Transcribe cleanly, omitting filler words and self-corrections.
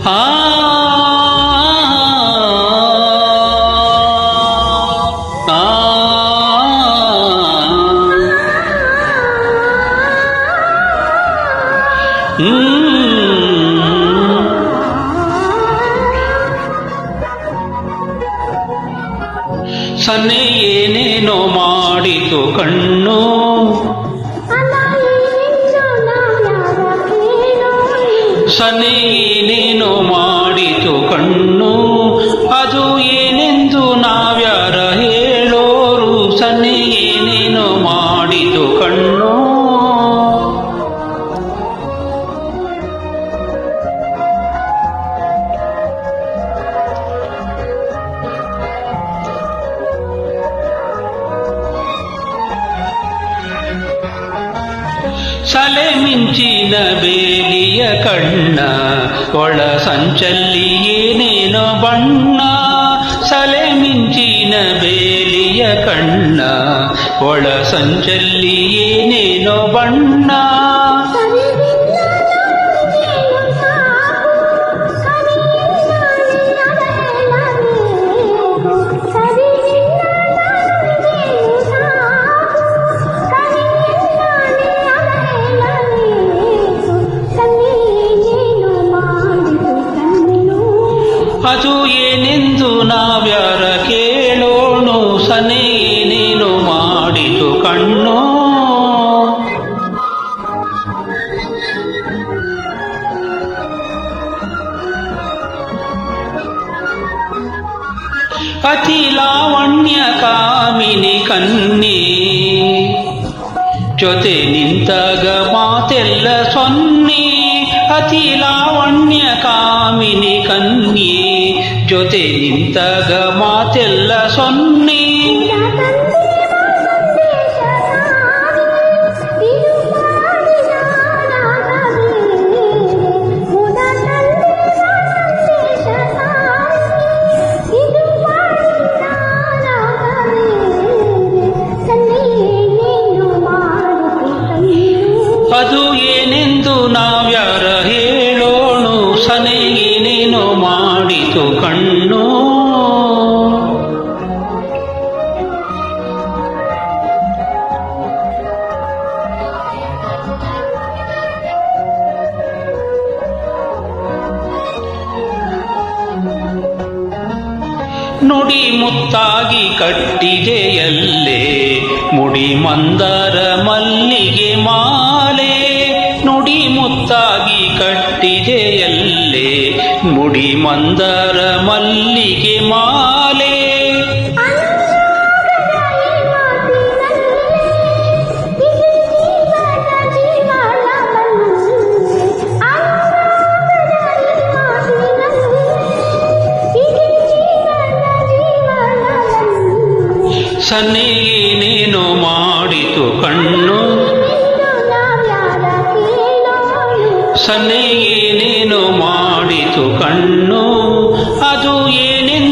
ಆ ಸನ್ನೆ ಏನೇನೋ ಮಾಡಿತು ಕಣ್ಣು ಸನ್ನೆ ಏನೇನೋ ಮಾಡಿತು ಕಣ್ಣು ಅದು ಏನೆಂದು ನಾವ್ಯಾರ ಹೇಳೋರು ಸನ್ನೆ ಏನೇನೋ ಮಾಡಿತು ಕಣ್ಣು ಸಲೆ ಮಿಂಚಿನ ಬೇಲಿಯ ಕಣ್ಣ ಒಳ ಸಂಚಲ್ಲಿ ಏನೇನೋ ಬಣ್ಣ ಸಲೆ ಮಿಂಚಿನ ಬೇಲಿಯ ಕಣ್ಣ ಒಳ ಸಂಚಲ್ಲಿ ಏನೇನೋ ಬಣ್ಣ ಅದು ಏನೆಂದು ನಾವ್ಯಾರ ಕೇಳೋಣು ಸನೆ ಏನೇನು ಮಾಡಿತು ಕಣ್ಣು ಅತಿ ಲಾವಣ್ಯ ಕಾಮಿನಿ ಕನ್ನಿ ಜೊತೆ ನಿಂತಾಗ ಮಾತೆಲ್ಲ ಸೊನ್ನೆ ಅತಿ ಲಾವಣ್ಯ ಕಾಮಿನಿ ಕನ್ಯೆ ಜೊತೆ ನಿಂತಾಗ ಮಾತೆಲ್ಲ ಸೊನ್ನೆ ಅದು ಏನೆಂದು ನಾವ್ಯಾರ ಹೇಳೋಣು ಸನೆ ಏನೇನೋ ಮಾಡಿತು ಕಣ್ಣು ನುಡಿ ಮುತ್ತಾಗಿ ಕಟ್ಟಿದೆಯಲ್ಲೇ ಮುಡಿ ಮಂದರ ಮಲ್ಲಿಗೆ ಮಾಲೆ ನುಡಿ ಮುತ್ತಾಗಿ ಕಟ್ಟಿದೆಯಲ್ಲೇ ಮುಡಿ ಮಂದರ ಮಲ್ಲಿಗೆ ಮಾಲೆ ಸನ್ನೆ ಏನೇನೋ ಮಾಡಿತು ಕಣ್ಣು ಸನ್ನೆ ಏನೇನೋ ಮಾಡಿತು ಕಣ್ಣು ಅದು ಏನೆಂದು